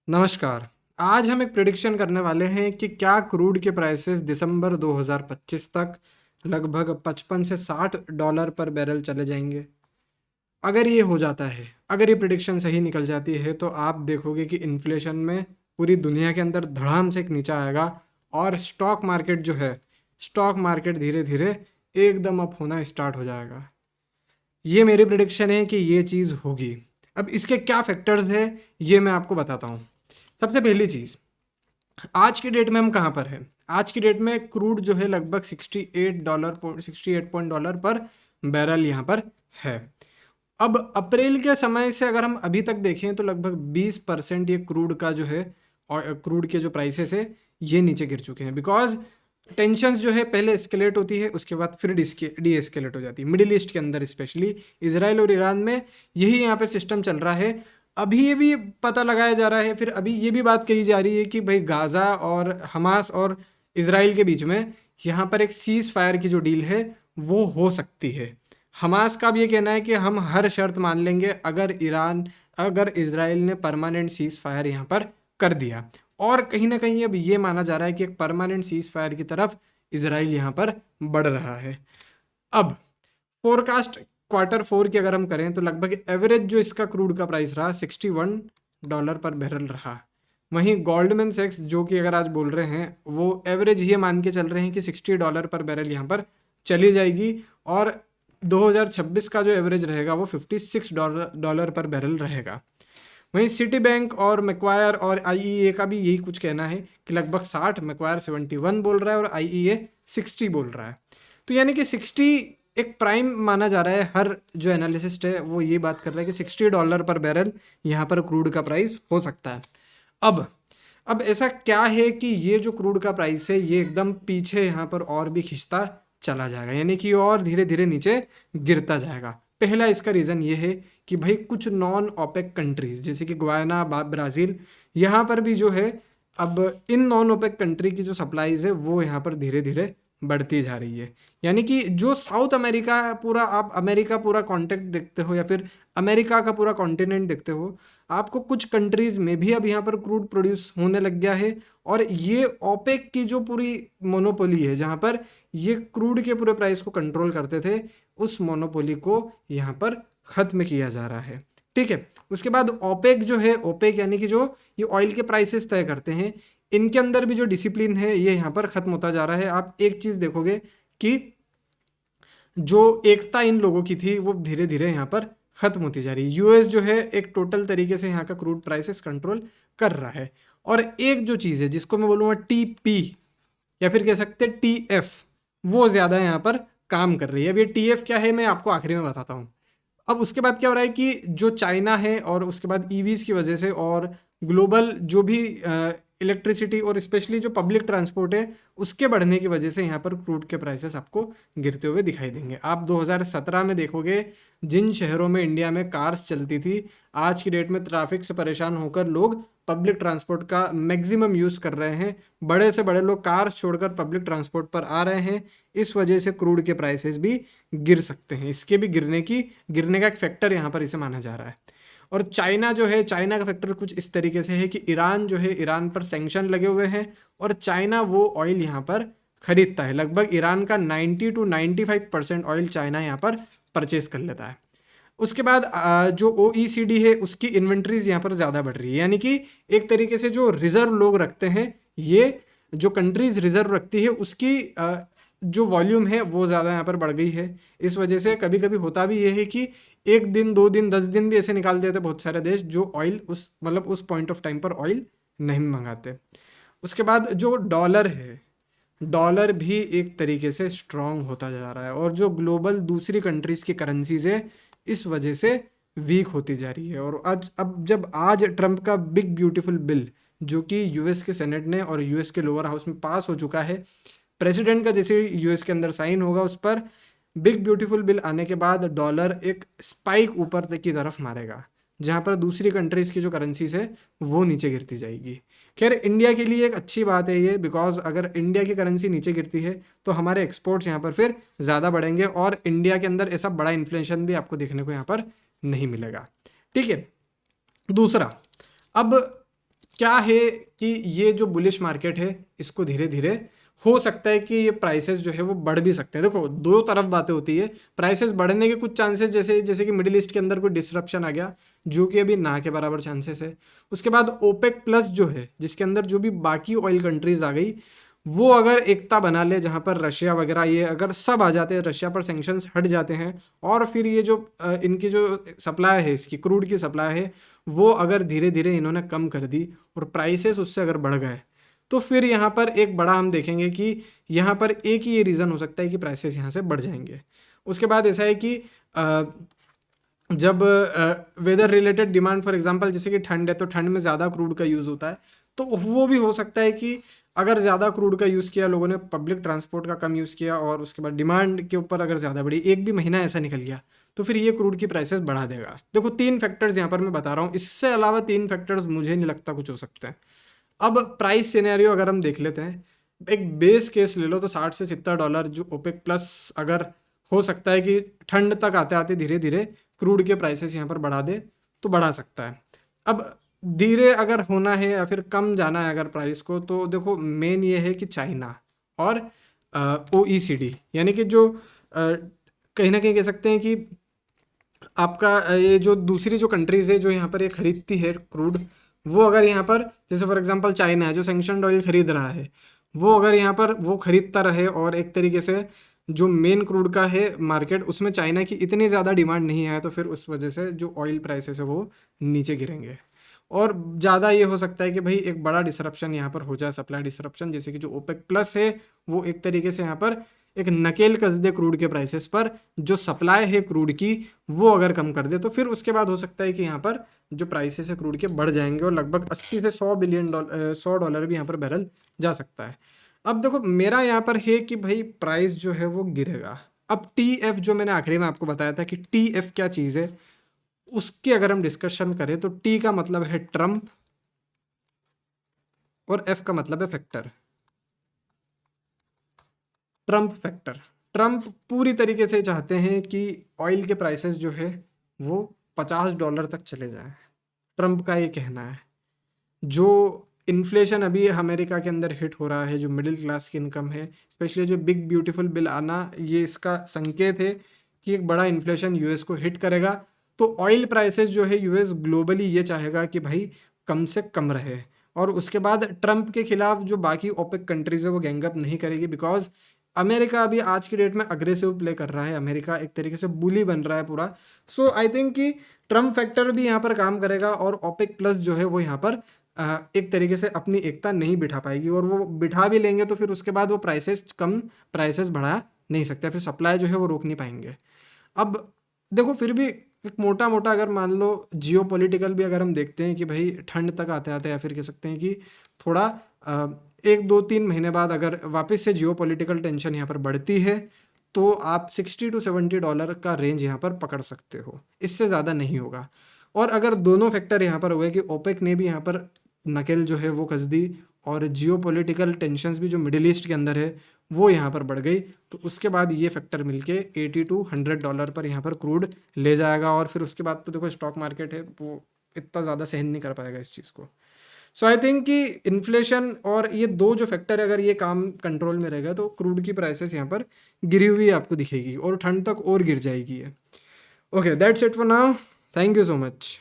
नमस्कार। आज हम एक प्रेडिक्शन करने वाले हैं कि क्या क्रूड के प्राइसेस दिसंबर 2025 तक लगभग 55 से 60 डॉलर पर बैरल चले जाएंगे। अगर ये हो जाता है, अगर ये प्रेडिक्शन सही निकल जाती है तो आप देखोगे कि इन्फ्लेशन में पूरी दुनिया के अंदर धड़ाम से एक नीचा आएगा और स्टॉक मार्केट जो है, स्टॉक मार्केट धीरे धीरे एकदम अप होना स्टार्ट हो जाएगा। ये मेरी प्रेडिक्शन है कि ये चीज़ होगी। अब इसके क्या फैक्टर्स है ये मैं आपको बताता हूँ। सबसे पहली चीज़, आज की डेट में हम कहाँ पर हैं? आज की डेट में क्रूड जो है लगभग 68 पॉइंट डॉलर पर बैरल यहाँ पर है। अब अप्रैल के समय से अगर हम अभी तक देखें तो लगभग 20% ये क्रूड का जो है और क्रूड के जो प्राइसेस है ये नीचे गिर चुके हैं। बिकॉज टेंशन्स जो है पहले एस्केलेट होती है, उसके बाद फिर डी एस्केलेट हो जाती है। मिडिल ईस्ट के अंदर स्पेशली इसराइल और ईरान में यही यहाँ पर सिस्टम चल रहा है। अभी ये भी पता लगाया जा रहा है, फिर अभी ये भी बात कही जा रही है कि भाई गाज़ा और हमास और इसराइल के बीच में यहाँ पर एक सीज़ फायर की जो डील है वो हो सकती है। हमास का भी ये कहना है कि हम हर शर्त मान लेंगे अगर इसराइल ने परमानेंट सीज़ फायर यहाँ पर कर दिया। और कहीं ना कहीं अब ये माना जा रहा है कि एक परमानेंट सीज़ फायर की तरफ इसराइल यहाँ पर बढ़ रहा है। अब फोरकास्ट Q4 की अगर हम करें तो लगभग एवरेज जो इसका क्रूड का प्राइस रहा 61 डॉलर पर बैरल रहा। वहीं गोल्डमैन सैक्स जो कि अगर आज बोल रहे हैं वो एवरेज ये मान के चल रहे हैं कि 60 डॉलर पर बैरल यहाँ पर चली जाएगी और 2026 का जो एवरेज रहेगा वो 56 डॉलर पर बैरल रहेगा। वहीं सिटी बैंक और मैक्वायर और आईईए का भी यही कुछ कहना है कि लगभग 60, मैक्वायर 71 बोल रहा है और आईईए 60 बोल रहा है। तो यानी कि 60 एक प्राइम माना जा रहा है। हर जो एनालिसिस्ट है वो ये बात कर रहा है कि 60 डॉलर पर बैरल यहाँ पर क्रूड का प्राइस हो सकता है। अब ऐसा क्या है कि ये जो क्रूड का प्राइस है ये एकदम पीछे यहाँ पर और भी खिंचता चला जाएगा, यानी कि और धीरे धीरे नीचे गिरता जाएगा। पहला इसका रीज़न ये है कि भाई कुछ नॉन ओपेक कंट्रीज जैसे कि गुयाना, ब्राज़ील, यहाँ पर भी जो है अब इन नॉन ओपेक कंट्री की जो सप्लाईज है वो यहाँ पर धीरे धीरे बढ़ती जा रही है। यानी कि जो साउथ अमेरिका पूरा, आप अमेरिका पूरा कॉन्टेक्ट देखते हो या फिर अमेरिका का पूरा कॉन्टिनेंट देखते हो, आपको कुछ कंट्रीज़ में भी अब यहाँ पर क्रूड प्रोड्यूस होने लग गया है। और ये ओपेक की जो पूरी मोनोपोली है जहाँ पर ये क्रूड के पूरे प्राइस को कंट्रोल करते थे, उस मोनोपोली को यहाँ पर ख़त्म किया जा रहा है। ठीक है। उसके बाद ओपेक जो है, ओपेक यानी कि जो ये ऑयल के प्राइसेस तय करते हैं, इनके अंदर भी जो डिसिप्लिन है ये यहाँ पर ख़त्म होता जा रहा है। आप एक चीज़ देखोगे कि जो एकता इन लोगों की थी वो धीरे धीरे यहाँ पर ख़त्म होती जा रही है। यूएस जो है एक टोटल तरीके से यहाँ का क्रूड प्राइसेस कंट्रोल कर रहा है। और एक जो चीज़ है जिसको मैं बोलूँगा टीपी या फिर कह सकते हैं टीएफ, वो ज़्यादा यहाँ पर काम कर रही है। अब ये टीएफ क्या है मैं आपको आखिरी में बताता हूँ। अब उसके बाद क्या हो रहा है कि जो चाइना है और उसके बाद ईवीज की वजह से और ग्लोबल जो भी इलेक्ट्रिसिटी और स्पेशली जो पब्लिक ट्रांसपोर्ट है उसके बढ़ने की वजह से यहाँ पर क्रूड के प्राइसेस आपको गिरते हुए दिखाई देंगे। आप 2017 में देखोगे जिन शहरों में इंडिया में कार्स चलती थी, आज की डेट में ट्रैफिक से परेशान होकर लोग पब्लिक ट्रांसपोर्ट का मैक्सिमम यूज़ कर रहे हैं। बड़े से बड़े लोग कार्स छोड़कर पब्लिक ट्रांसपोर्ट पर आ रहे हैं। इस वजह से क्रूड के प्राइसेस भी गिर सकते हैं। इसके भी गिरने का एक फैक्टर यहाँ पर इसे माना जा रहा है। और चाइना जो है, चाइना का फैक्टर कुछ इस तरीके से है कि ईरान जो है, ईरान पर सैंक्शन लगे हुए हैं और चाइना वो ऑयल यहाँ पर खरीदता है। लगभग ईरान का 90 to 95% ऑयल चाइना यहाँ पर परचेज कर लेता है। उसके बाद जो OECD है उसकी इन्वेंट्रीज यहाँ पर ज़्यादा बढ़ रही है। यानी कि एक तरीके से जो रिज़र्व लोग रखते हैं, ये जो कंट्रीज रिज़र्व रखती है उसकी जो वॉल्यूम है वो ज़्यादा यहाँ पर बढ़ गई है। इस वजह से कभी कभी होता भी ये है कि 1 दिन 2 दिन 10 दिन भी ऐसे निकाल देते बहुत सारे देश जो ऑयल उस पॉइंट ऑफ टाइम पर ऑयल नहीं मंगाते। उसके बाद जो डॉलर है, डॉलर भी एक तरीके से स्ट्रांग होता जा रहा है और जो ग्लोबल दूसरी कंट्रीज़ की करेंसीज है इस वजह से वीक होती जा रही है। और आज ट्रंप का बिग ब्यूटीफुल बिल जो कि यूएस के सेनेट ने और यूएस के लोअर हाउस में पास हो चुका है, प्रेसिडेंट का जैसे यूएस के अंदर साइन होगा उस पर बिग ब्यूटीफुल बिल आने के बाद डॉलर एक स्पाइक ऊपर तक की तरफ मारेगा, जहाँ पर दूसरी कंट्रीज़ की जो करेंसीज है वो नीचे गिरती जाएगी। खैर इंडिया के लिए एक अच्छी बात है ये, बिकॉज अगर इंडिया की करेंसी नीचे गिरती है तो हमारे एक्सपोर्ट्स यहाँ पर फिर ज़्यादा बढ़ेंगे और इंडिया के अंदर ऐसा बड़ा इन्फ्लेशन भी आपको देखने को यहाँ पर नहीं मिलेगा। ठीक है। दूसरा, अब क्या है कि ये जो बुलिश मार्केट है इसको धीरे धीरे हो सकता है कि ये प्राइसेस जो है वो बढ़ भी सकते हैं। देखो दो तरफ बातें होती है, प्राइसेस बढ़ने के कुछ चांसेस, जैसे जैसे कि मिडिल ईस्ट के अंदर कोई डिसरप्शन आ गया जो कि अभी ना के बराबर चांसेस है। उसके बाद ओपेक प्लस जो है जिसके अंदर जो भी बाकी ऑयल कंट्रीज आ गई, वो अगर एकता बना ले, जहाँ पर रशिया वगैरह ये अगर सब आ जाते हैं, रशिया पर सेंक्शंस हट जाते हैं, और फिर ये जो इनकी जो सप्लाई है, इसकी क्रूड की सप्लाई है, वो अगर धीरे धीरे इन्होंने कम कर दी और प्राइसेस उससे अगर बढ़ गए, तो फिर यहाँ पर एक बड़ा हम देखेंगे कि यहाँ पर एक ही ये रीज़न हो सकता है कि प्राइसेस यहाँ से बढ़ जाएंगे। उसके बाद ऐसा है कि जब weather related demand, for example जैसे कि ठंड है तो ठंड में ज़्यादा क्रूड का यूज़ होता है, तो वो भी हो सकता है कि अगर ज़्यादा क्रूड का यूज़ किया, लोगों ने पब्लिक ट्रांसपोर्ट का कम यूज़ किया और उसके बाद डिमांड के ऊपर अगर ज़्यादा बढ़ी, एक भी महीना ऐसा निकल गया, तो फिर ये क्रूड की प्राइसेस बढ़ा देगा। देखो 3 फैक्टर्स यहाँ पर मैं बता रहा हूँ, इससे अलावा 3 फैक्टर्स मुझे नहीं लगता कुछ हो सकते हैं। अब प्राइस सिनेरियो अगर हम देख लेते हैं, एक बेस केस ले लो तो $60 से $70 जो ओपेक प्लस अगर हो सकता है कि ठंड तक आते आते धीरे धीरे क्रूड के प्राइसेस यहाँ पर बढ़ा दे, तो बढ़ा सकता है। अब धीरे अगर होना है या फिर कम जाना है अगर प्राइस को, तो देखो मेन ये है कि चाइना और OECD, यानी कि जो कहीं ना कहीं कह सकते हैं कि आपका ये जो दूसरी जो कंट्रीज़ है जो यहाँ पर ये खरीदती है क्रूड, वो अगर यहाँ पर जैसे फॉर एग्जांपल चाइना है जो सैंक्शनड ऑयल खरीद रहा है, वो अगर यहाँ पर वो खरीदता रहे और एक तरीके से जो मेन क्रूड का है मार्केट उसमें चाइना की इतनी ज़्यादा डिमांड नहीं है, तो फिर उस वजह से जो ऑयल प्राइसेस है वो नीचे गिरेंगे। और ज़्यादा ये हो सकता है कि भाई एक बड़ा डिसरप्शन यहाँ पर हो जाए, सप्लाई डिसरप्शन, जैसे कि जो ओपेक प्लस है वो एक तरीके से यहाँ पर एक नकेल कस दे क्रूड के प्राइसेस पर, जो सप्लाई है क्रूड की वो अगर कम कर दे, तो फिर उसके बाद हो सकता है कि यहाँ पर जो प्राइसेस है क्रूड के बढ़ जाएंगे और लगभग 80 से 100 बिलियन डॉलर $100 भी यहाँ पर बैरल जा सकता है। अब देखो मेरा यहाँ पर है कि भाई प्राइस जो है वो गिरेगा। अब TF जो मैंने आखिरी में आपको बताया था कि TF क्या चीज़ है, उसकी अगर हम डिस्कशन करें तो T का मतलब है ट्रम्प और F का मतलब है फैक्टर, ट्रम्प फैक्टर। ट्रम्प पूरी तरीके से चाहते हैं कि ऑयल के प्राइसेस जो है वो $50 तक चले जाएं। ट्रम्प का ये कहना है। जो इन्फ्लेशन अभी अमेरिका के अंदर हिट हो रहा है, जो मिडिल क्लास की इनकम है, स्पेशली जो बिग ब्यूटीफुल बिल आना, ये इसका संकेत है कि एक बड़ा इन्फ्लेशन यूएस को हिट करेगा। तो ऑयल प्राइसेस जो है यूएस ग्लोबली ये चाहेगा कि भाई कम से कम रहे, और उसके बाद ट्रम्प के खिलाफ जो बाकी ओपेक कंट्रीज है वो गैंगअप नहीं करेगी, बिकॉज अमेरिका अभी आज की डेट में अग्रेसिव प्ले कर रहा है, अमेरिका एक तरीके से बुली बन रहा है पूरा। सो आई थिंक कि ट्रम्प फैक्टर भी यहाँ पर काम करेगा और ओपेक प्लस जो है वो यहाँ पर एक तरीके से अपनी एकता नहीं बिठा पाएगी, और वो बिठा भी लेंगे तो फिर उसके बाद वो प्राइसेस बढ़ा नहीं सकते, फिर सप्लाई जो है वो रोक नहीं पाएंगे। अब देखो फिर भी एक मोटा मोटा अगर मान लो जियो पॉलिटिकल भी अगर हम देखते हैं कि भाई ठंड तक आते आते, या फिर कह सकते हैं कि थोड़ा 1 2 3 महीने बाद अगर वापस से जियो पॉलिटिकल टेंशन यहाँ पर बढ़ती है, तो आप $60 to $70 का रेंज यहाँ पर पकड़ सकते हो, इससे ज़्यादा नहीं होगा। और अगर दोनों फैक्टर यहाँ पर हुए कि ओपेक ने भी यहाँ पर नकेल जो है वो कस दी, और जियो पॉलिटिकल टेंशन्स भी जो मिडिल ईस्ट के अंदर है वो यहाँ पर बढ़ गई, तो उसके बाद ये फैक्टर मिलके $80 to $100 पर यहाँ पर क्रूड ले जाएगा। और फिर उसके बाद तो देखो स्टॉक मार्केट है वो इतना ज़्यादा सहन नहीं कर पाएगा इस चीज़ को। सो आई थिंक कि इन्फ्लेशन और ये दो जो फैक्टर है अगर ये काम कंट्रोल में रहेगा, तो क्रूड की प्राइसेस यहाँ पर गिरी हुई आपको दिखेगी और ठंड तक और गिर जाएगी। Okay, that's it for now, thank you so much.